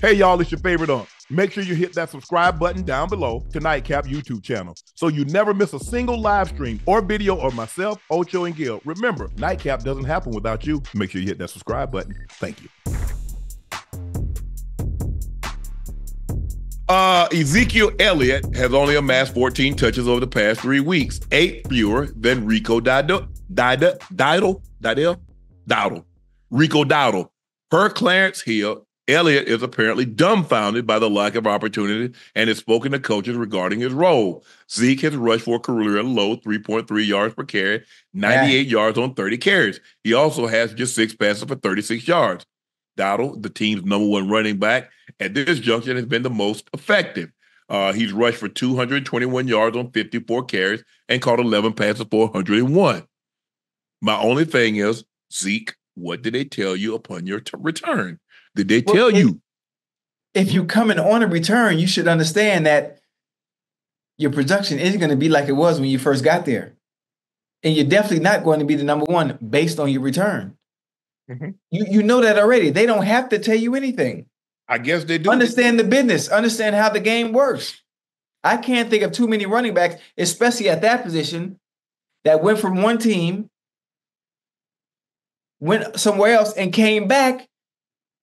Hey, y'all, it's your favorite Unc. Make sure you hit that subscribe button down below to Nightcap YouTube channel so you never miss a single live stream or video of myself, Ocho, and Gil. Remember, Nightcap doesn't happen without you. Make sure you hit that subscribe button. Thank you. Ezekiel Elliott has only amassed 14 touches over the past 3 weeks, 8 fewer than Rico Dowdle. Rico Dowdle. Per Clarence Hill, Elliott is apparently dumbfounded by the lack of opportunity and has spoken to coaches regarding his role. Zeke has rushed for a career low 3.3 yards per carry, 98 yards on 30 carries. He also has just 6 passes for 36 yards. Dowdle, the team's #1 running back, at this junction has been the most effective. He's rushed for 221 yards on 54 carries and caught 11 passes for 101. My only thing is, Zeke, what did they tell you upon your return? Did they tell you? If you're coming on a return, you should understand that your production isn't going to be like it was when you first got there. And you're definitely not going to be the #1 based on your return. Mm-hmm. You know that already. They don't have to tell you anything. I guess they do. Understand the business. Understand how the game works. I can't think of too many running backs, especially at that position, that went from one team, went somewhere else, and came back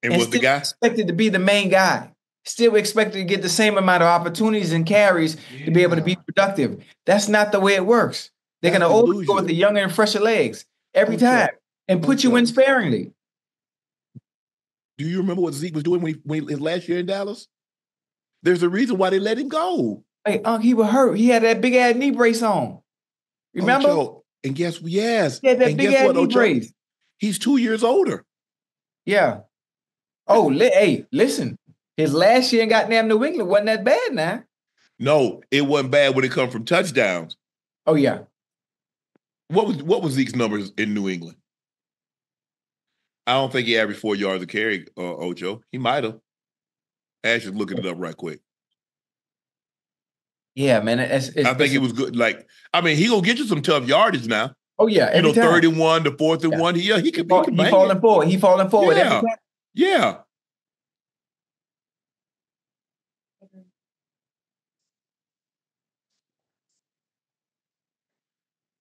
and was the guy expected to be the main guy. Still expected to get the same amount of opportunities and carries to be able to be productive. That's not the way it works. They're going to always go with the younger and fresher legs every time and put you in sparingly. Do you remember what Zeke was doing when his last year in Dallas? There's a reason why they let him go. Hey, he was hurt. He had that big-ass knee brace on. Remember? Ocho. And guess, yes. He had that big-ass knee brace. He's 2 years older. Yeah. Oh, hey, listen. His last year in goddamn New England wasn't that bad now. No, it wasn't bad when it comes from touchdowns. Oh, yeah. What was Zeke's numbers in New England? I don't think he averaged 4 yards a carry, Ocho. He might have. Ash is looking it up right quick. Yeah, man. I think he was good. Like, I mean, he gonna get you some tough yardage now. Oh, yeah. You know, 31 to 4th and 1. Yeah, he could He falling forward. He falling forward. Yeah. Yeah.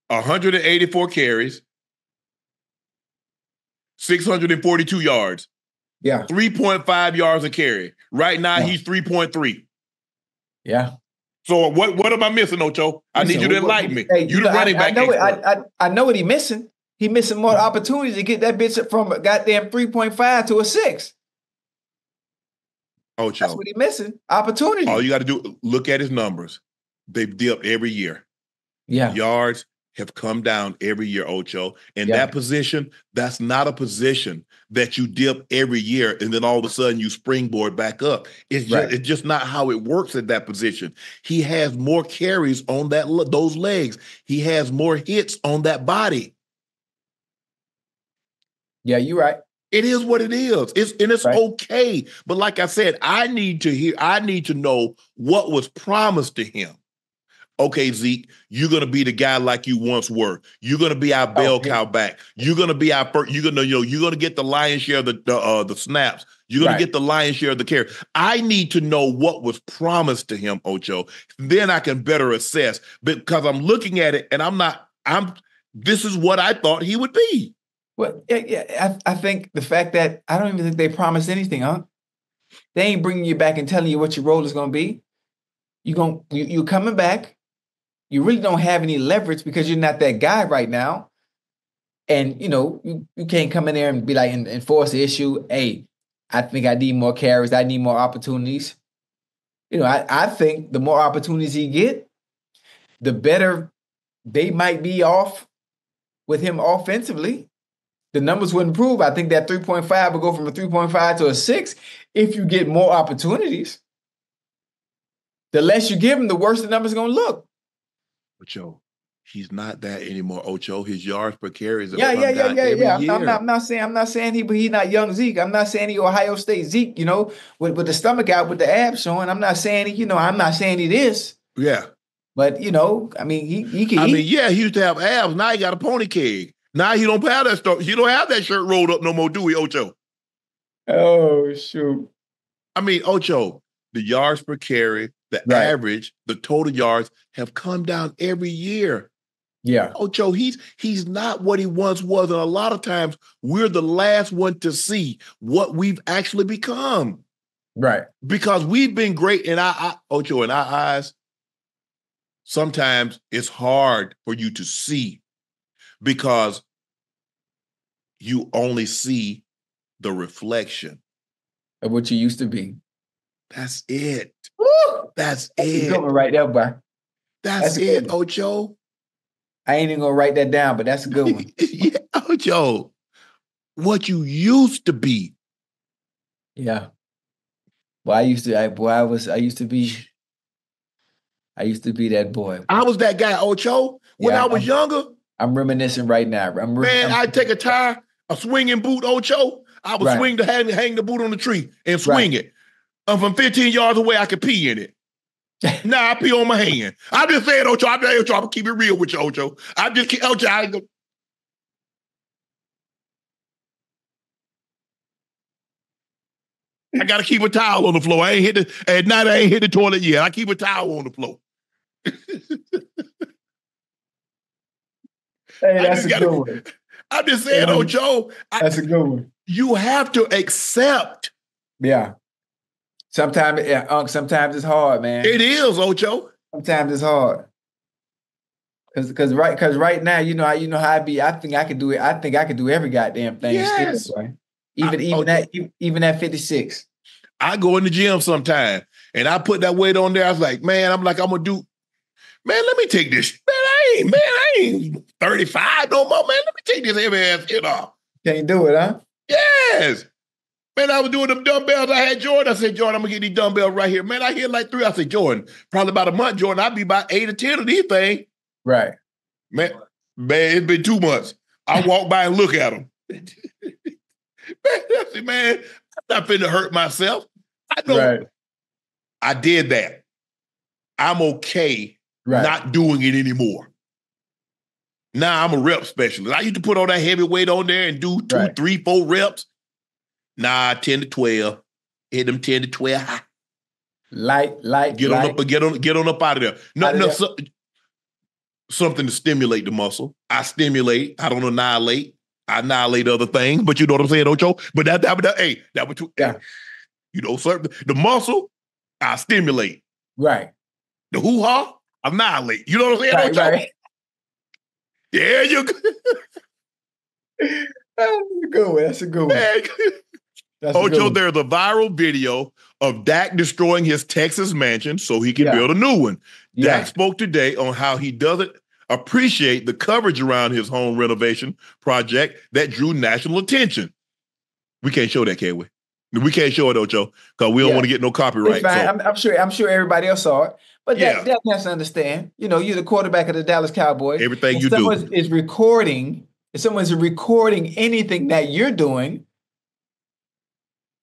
$184 carries, 642 yards. Yeah. 3.5 yards a carry. Right now, he's 3.3. Yeah. So what am I missing, Ocho? I need you to enlighten me. Hey, you the running back. I know what he's missing. He's missing more opportunities to get that bitch from a goddamn 3.5 to a 6. Ocho. That's what he's missing. Opportunity. All you got to do, look at his numbers. They've dipped every year. Yeah. Yards have come down every year, Ocho. And that position, that's not a position that you dip every year and then all of a sudden you springboard back up. It's just not how it works at that position. He has more carries on those legs. He has more hits on that body. Yeah, you're right. It is what it is. It's okay. But like I said, I need to know what was promised to him. Okay, Zeke, you're gonna be the guy like you once were. You're gonna be our bell cow back. You're gonna be our first. You're gonna get the lion's share of the snaps. You're gonna get the lion's share of the carry. I need to know what was promised to him, Ocho. Then I can better assess because I'm looking at it and this is what I thought he would be. Well, I think the fact that I don't even think they promised anything, huh? They ain't bringing you back and telling you what your role is gonna be. You're coming back. You really don't have any leverage because you're not that guy right now. And, you can't come in there and be like, and force the issue. Hey, I think I need more carries. I need more opportunities. I think the more opportunities he get, the better they might be off with him offensively. The numbers would improve. I think that 3.5 will go from a 3.5 to a 6 if you get more opportunities. The less you give him, the worse the number's going to look. Ocho, he's not that anymore, Ocho. His yards per carry is yeah. I'm not saying he's not young Zeke. I'm not saying he Ohio State Zeke, with the stomach out, with the abs showing. I'm not saying I'm not saying he is. Yeah. But I mean, he can. He used to have abs. Now he got a pony keg. Now he don't have that stuff. He don't have that shirt rolled up no more, do we, Ocho? Oh shoot. I mean, Ocho, the yards per carry, the average, the total yards have come down every year. Yeah. Ocho, he's not what he once was. And a lot of times we're the last one to see what we've actually become. Right. Because we've been great in Ocho, in our eyes. Sometimes it's hard for you to see because you only see the reflection of what you used to be. That's it. Woo! That's it. Good one right there, boy. That's it, Ocho. I ain't even gonna write that down, but that's a good one. Yeah, Ocho. What you used to be. Yeah. Well, I used to be that boy. I was that guy, Ocho. When I was younger. I'm reminiscing right now. I'd take a tire, a swinging boot, Ocho. I would swing hang the boot on the tree and swing it. And from 15 yards away, I could pee in it. Now I pee on my hand. I'm just saying, Ocho. I'm gonna keep it real with you, Ocho. Ocho. I gotta keep a towel on the floor. At night I ain't hit the toilet yet. I keep a towel on the floor. Hey, that's a good one. I'm just saying, Ocho. That's a good one. You have to accept. Yeah. Sometimes it's hard, man. It is, Ocho. Sometimes it's hard. Cause right now, you know how I be. I think I could do it. I think I could do every goddamn thing. Yes. Still, right? Even at 56. I go in the gym sometime and I put that weight on there. I was like, I'm gonna do. Man, let me take this. I ain't 35 no more, man. Let me take this heavy ass shit off. Can't do it, huh? Yes. Man, I was doing them dumbbells. I had Jordan. I said, Jordan, I'm going to get these dumbbells right here. Man, I hit like 3. I said, Jordan, probably about a month, Jordan, I'll be about 8 or 10 of these things. Right. Man, it's been 2 months. I walk by and look at them. I said, man, I'm not finna hurt myself. I know. Right. I did that. I'm okay not doing it anymore. Now I'm a rep specialist. I used to put all that heavy weight on there and do 2, 3, 4 reps. Nah, 10 to 12. Hit them 10 to 12. Light. Get on up out of there. No, something to stimulate the muscle. I stimulate. I don't annihilate. I annihilate other things, but you know what I'm saying, Ocho? But that was too. Yeah. You know, certain the muscle, I stimulate. Right. The hoo-ha, annihilate. You know what I'm saying, Ocho? Right. Yeah, you go. That's a good one. Ocho, there's a viral video of Dak destroying his Texas mansion so he can build a new one. Dak spoke today on how he doesn't appreciate the coverage around his home renovation project that drew national attention. We can't show that, can we? We can't show it, Ocho, because we don't want to get no copyright. So. I'm sure everybody else saw it. But Dak has to understand, you're the quarterback of the Dallas Cowboys. Everything you do. If someone's recording anything that you're doing,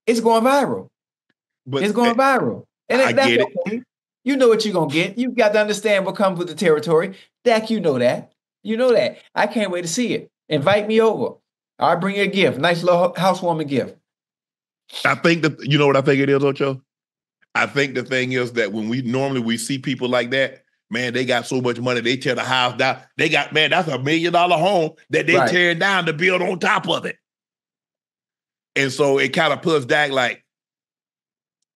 it's going viral. It's going viral. And I get it. Okay. You know what you're going to get. You've got to understand what comes with the territory. Dak, you know that. You know that. I can't wait to see it. Invite me over. I'll bring you a gift. Nice little housewarming gift. I think that, you know what I think it is, Ocho? I think the thing is that when we see people like that, man, they got so much money, they tear the house down. They got, man, that's $1 million home that they tearing down to build on top of it. And so it kind of puts Dak like,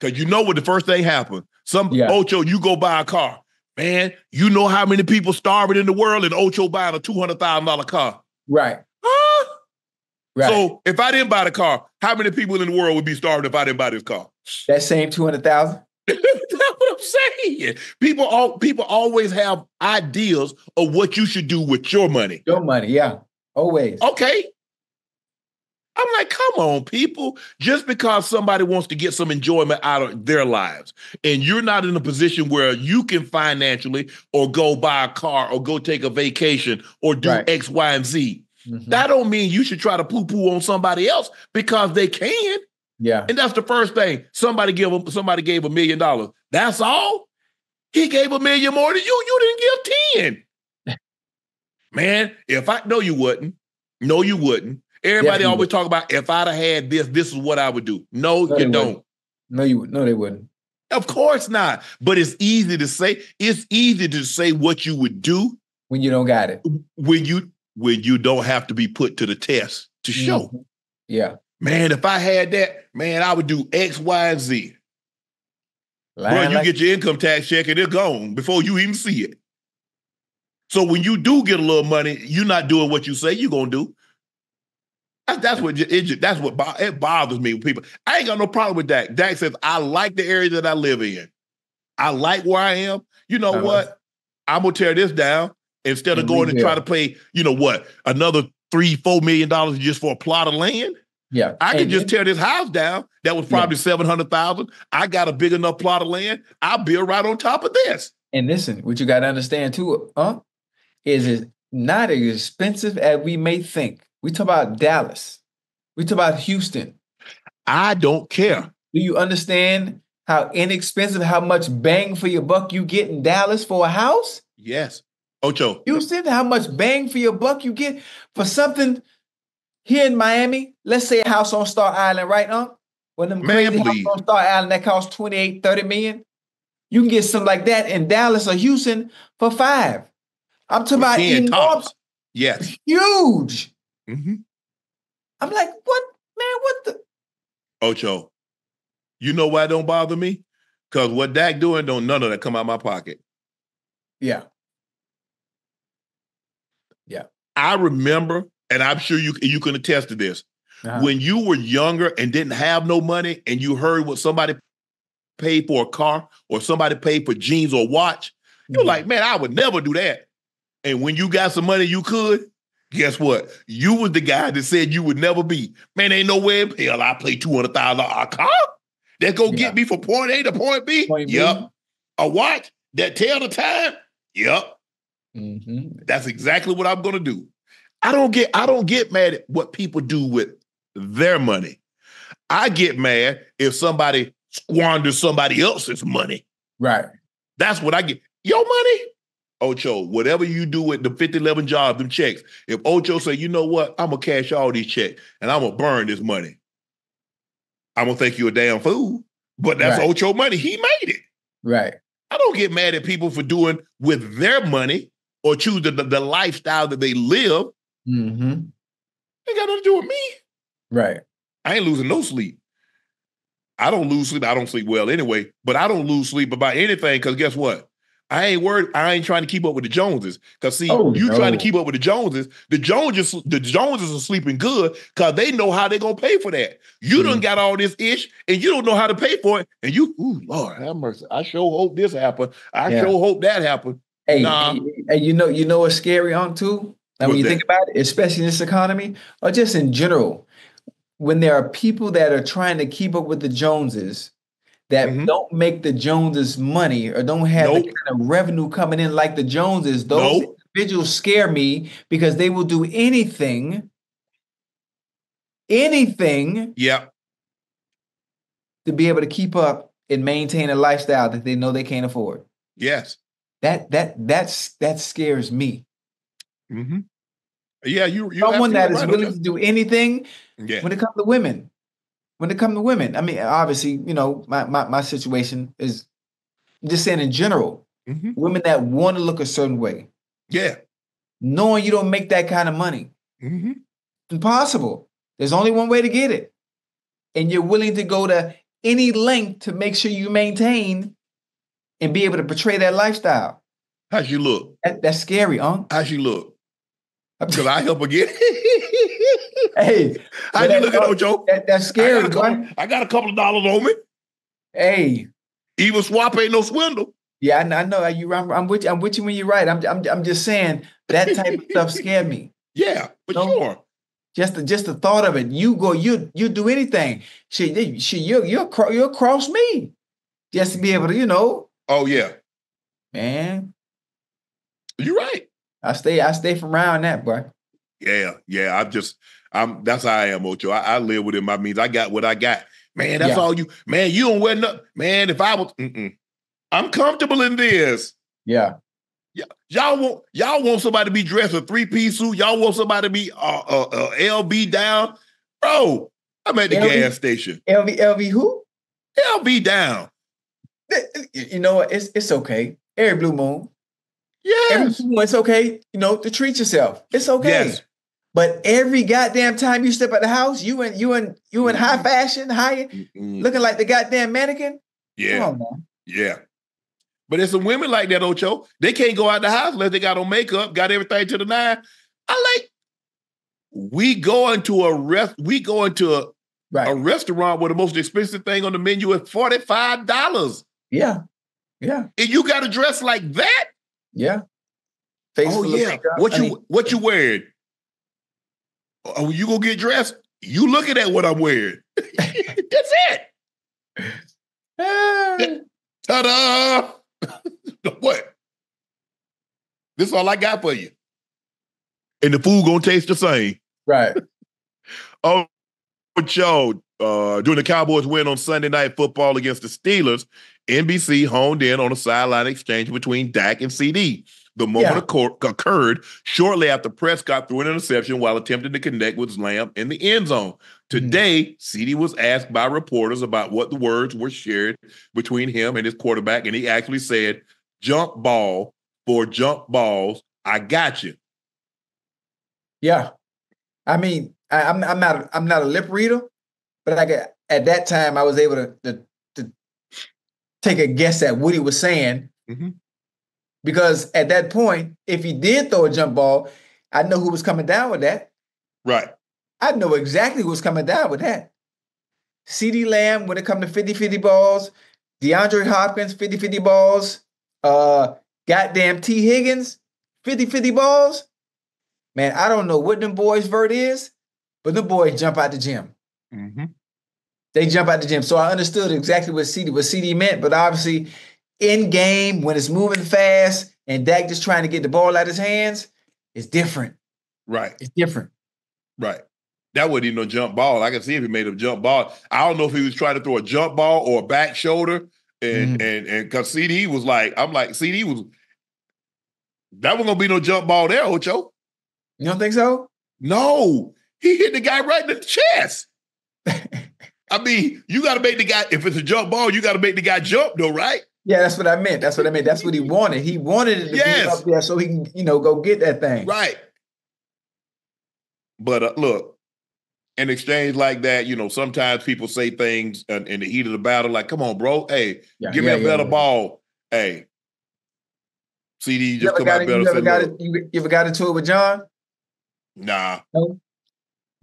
because you know what the first thing happened. Ocho, you go buy a car. Man, you know how many people starving in the world and Ocho buying a $200,000 car. Right. Huh? Right. So if I didn't buy the car, how many people in the world would be starving if I didn't buy this car? That same 200,000? That's what I'm saying. People always have ideas of what you should do with your money. Your money, yeah. Always. Okay. I'm like, come on, people. Just because somebody wants to get some enjoyment out of their lives and you're not in a position where you can financially or go buy a car or go take a vacation or do X, Y, and Z. Mm-hmm. That don't mean you should try to poo-poo on somebody else because they can. Yeah. And that's the first thing. Somebody gave $1 million. That's all? He gave $1 million more than you. You didn't give 10. Man, if I know you wouldn't. No, you wouldn't. Everybody always talk about if I'd have had this is what I would do. No, you don't. No, they wouldn't. Of course not. But it's easy to say. It's easy to say what you would do when you don't got it. When you don't have to be put to the test to show. Yeah. Man, if I had that, man, I would do X, Y, and Z. Bro, you get your income tax check and it's gone before you even see it. So when you do get a little money, you're not doing what you say you're gonna do. That's what it bothers me with people. I ain't got no problem with Dak. Dak says, I like the area that I live in. I like where I am. You know what? I'm gonna tear this down instead of going and try to pay, another $3-4 million just for a plot of land. Yeah. I could just tear this house down. That was probably $700,000. I got a big enough plot of land. I'll build right on top of this. And listen, what you got to understand too, is it's not as expensive as we may think. We talk about Dallas. We talk about Houston. I don't care. Do you understand how inexpensive, how much bang for your buck you get in Dallas for a house? Yes. Ocho. Houston, how much bang for your buck you get for something here in Miami? Let's say a house on Star Island, right, When them crazy houses on Star Island that cost $28-30 million, you can get something like that in Dallas or Houston for $5 million. I'm talking about enormous. Yes. Huge. Mm-hmm. I'm like, what, man, what the? Ocho, you know why it don't bother me? Because what Dak doing, don't none of that come out of my pocket. Yeah. Yeah. I remember, and I'm sure you can attest to this, when you were younger and didn't have no money and you heard what somebody paid for a car or somebody paid for jeans or watch, you're like, man, I would never do that. And when you got some money you could, guess what? You was the guy that said you would never be. Man, ain't no way in hell I pay $200,000 a car. That's going to get me from point A to point B? Yep. A watch that tell the time? Yep. Mm-hmm. That's exactly what I'm going to do. I don't get mad at what people do with their money. I get mad if somebody squanders somebody else's money. Right. That's what I get. Your money? Ocho, whatever you do with the 50-11 jobs, them checks, if Ocho say, you know what, I'm going to cash all these checks and I'm going to burn this money, I'm going to think you a damn fool. But that's Ocho money. He made it. Right. I don't get mad at people for doing with their money or choose the lifestyle that they live. Mm-hmm. Ain't got nothing to do with me. Right. I ain't losing no sleep. I don't lose sleep. I don't sleep well anyway, but I don't lose sleep about anything because guess what? I ain't worried. I ain't trying to keep up with the Joneses. Because see, trying to keep up with the Joneses. The Joneses are sleeping good because they know how they're gonna pay for that. You done got all this ish and you don't know how to pay for it. And you, Lord have mercy. I sure hope this happen. I sure hope that happen. Hey, you know what's scary on too? And when you think about it, especially in this economy, or just in general, when there are people that are trying to keep up with the Joneses that don't make the Joneses money or don't have the kind of revenue coming in like the Joneses, those individuals scare me because they will do anything to be able to keep up and maintain a lifestyle that they know they can't afford. Yes. That scares me. Mm-hmm. Yeah, you someone that is willing to do anything when it comes to women. When it comes to women, I mean, obviously, my situation is I'm just saying in general, women that want to look a certain way. Yeah. Knowing you don't make that kind of money. Mm-hmm. Impossible. There's only one way to get it. And you're willing to go to any length to make sure you maintain and be able to portray that lifestyle. How she look? That's scary, How she look? Because I help her get Hey. How you look at Ocho? That's scary, I got a couple of dollars on me. Hey. Even swap ain't no swindle. Yeah, I know. I'm with you when you're right. I'm just saying that type of stuff scared me. Yeah, for sure. Just the thought of it. You do anything. You'll cross me. Just to be able to, Oh yeah. Man. You're right. I stay from around that, boy. Yeah. That's how I am, Ocho. I live within my means. I got what I got. Man, that's all you, man, you don't wear nothing. Man, if I was, I'm comfortable in this. Yeah. Y'all want somebody to be dressed in a 3-piece suit. Y'all want somebody to be LV down. Bro, I'm at the gas station. LV who? Hell be down. You know what? It's okay. Every blue moon. Every Yes. blue moon, it's okay, to treat yourself. It's okay. Yes. But every goddamn time you step out the house, you in high fashion, looking like the goddamn mannequin. Yeah. Come on, man. Yeah. But there's some women like that, Ocho. They can't go out the house unless they got on makeup, got everything to the nine. We go into a restaurant where the most expensive thing on the menu is $45. Yeah. Yeah. And you got to dress like that? Yeah. Face full of makeup. What you wearing? Oh, you gonna get dressed? You looking at what I'm wearing. That's it. Ta-da! What? This is all I got for you. And the food gonna taste the same. Right. Ocho, during the Cowboys win on Sunday Night Football against the Steelers, NBC honed in on a sideline exchange between Dak and CeeDee. The moment occurred shortly after Prescott threw an interception while attempting to connect with Lamb in the end zone. Today, CeeDee was asked by reporters about what the words were shared between him and his quarterback, and he actually said, "Jump ball for jump balls. I got you." Yeah, I mean, I'm not a lip reader, but at that time I was able to take a guess at what he was saying. Mm-hmm. Because at that point, if he did throw a jump ball, I know who was coming down with that. Right. I know exactly who was coming down with that. CeeDee Lamb, when it comes to 50-50 balls, DeAndre Hopkins, 50-50 balls, goddamn T. Higgins, 50-50 balls. Man, I don't know what them boys' vert is, but them boys jump out the gym. Mm-hmm. They jump out the gym. So I understood exactly what CeeDee meant, but obviously in game, when it's moving fast and Dak just trying to get the ball out of his hands, it's different. Right. It's different. Right. That wasn't even no jump ball. I can see if he made a jump ball. I don't know if he was trying to throw a jump ball or a back shoulder. And because CeeDee was like, CeeDee was, that wasn't gonna be no jump ball there, Ocho. You don't think so? No. He hit the guy right in the chest. I mean, you got to make the guy, if it's a jump ball, you got to make the guy jump though, right? Yeah, that's what I meant. That's what he wanted. He wanted it to be up there so he can, go get that thing. Right. But look, in exchange like that, sometimes people say things in the heat of the battle, like, come on, bro. Hey, give me a better ball. Hey. CeeDee just come out better. You ever got into it with John? Nah. No?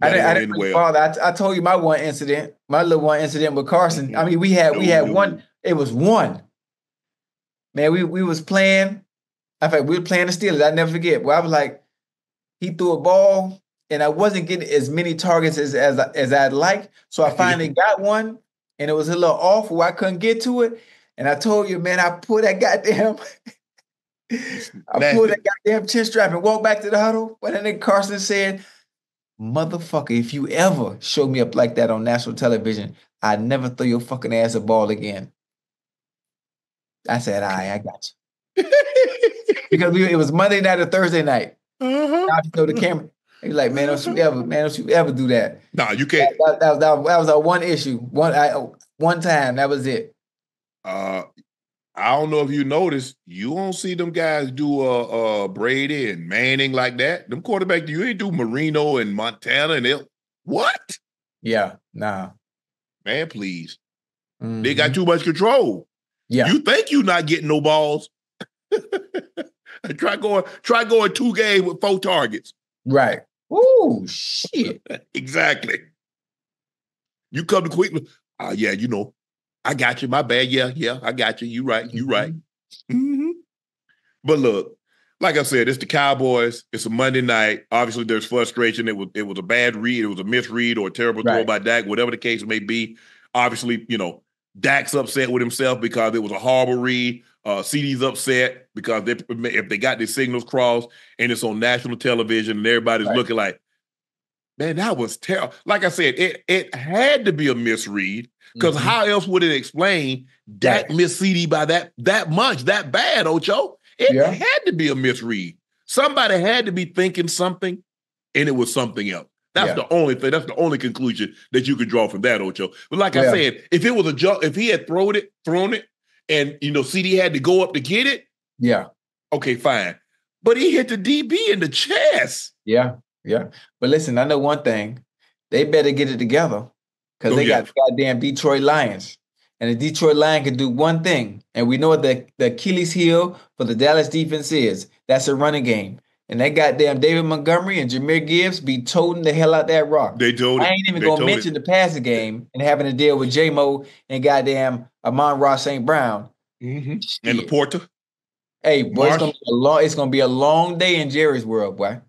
I didn't really bother. I told you my little one incident with Carson. I mean, we had one. It was one. Man, we was playing. In fact, we were playing the Steelers. I never forget. Where I was like, he threw a ball, and I wasn't getting as many targets as I'd like. So I finally got one, and it was a little off where I couldn't get to it. And I told you, man, I pulled that goddamn chin strap and walked back to the huddle. But then Carson said, "Motherfucker, if you ever show me up like that on national television, I'd never throw your fucking ass a ball again." I said, "All right, I got you." Because it was Monday night or Thursday night. I throw the camera. He's like, "Man, don't you ever do that." Nah, you can't. That was our one issue. One time, that was it. I don't know if you noticed, you don't see them guys do Brady and Manning like that. Them quarterbacks, you ain't do Marino and Montana and what? Yeah, nah. Man, please. Mm-hmm. They got too much control. Yeah. You think you're not getting no balls. Try going 2 games with 4 targets. Right. Ooh, shit. Exactly. You come to quickly. Yeah, I got you. My bad. Yeah, I got you. You right. Mm-hmm. But look, like I said, it's the Cowboys. It's a Monday night. Obviously, there's frustration. It was a bad read. It was a misread or a terrible throw by Dak, whatever the case may be. Obviously, Dak's upset with himself because it was a horrible read. CeeDee's upset because if they got their signals crossed and it's on national television and everybody's looking like, man, that was terrible. Like I said, it had to be a misread because how else would it explain Dak missed CeeDee by that much, that bad, Ocho? It had to be a misread. Somebody had to be thinking something, and it was something else. That's the only thing. That's the only conclusion that you could draw from that, Ocho. But like I said, if it was if he had thrown it, and CeeDee had to go up to get it, okay, fine. But he hit the DB in the chest. Yeah. But listen, I know one thing: they better get it together because they got the goddamn Detroit Lions, and the Detroit Lion can do one thing, and we know what the Achilles heel for the Dallas defense is. That's a running game. And that goddamn David Montgomery and Jahmyr Gibbs be toting the hell out that rock. They told it. I ain't even going to mention the passing game and having to deal with J-Mo and goddamn Amon-Ra St. Brown. Mm-hmm. And the Porter. Hey, boy, it's gonna be a long day in Jerry's world, boy.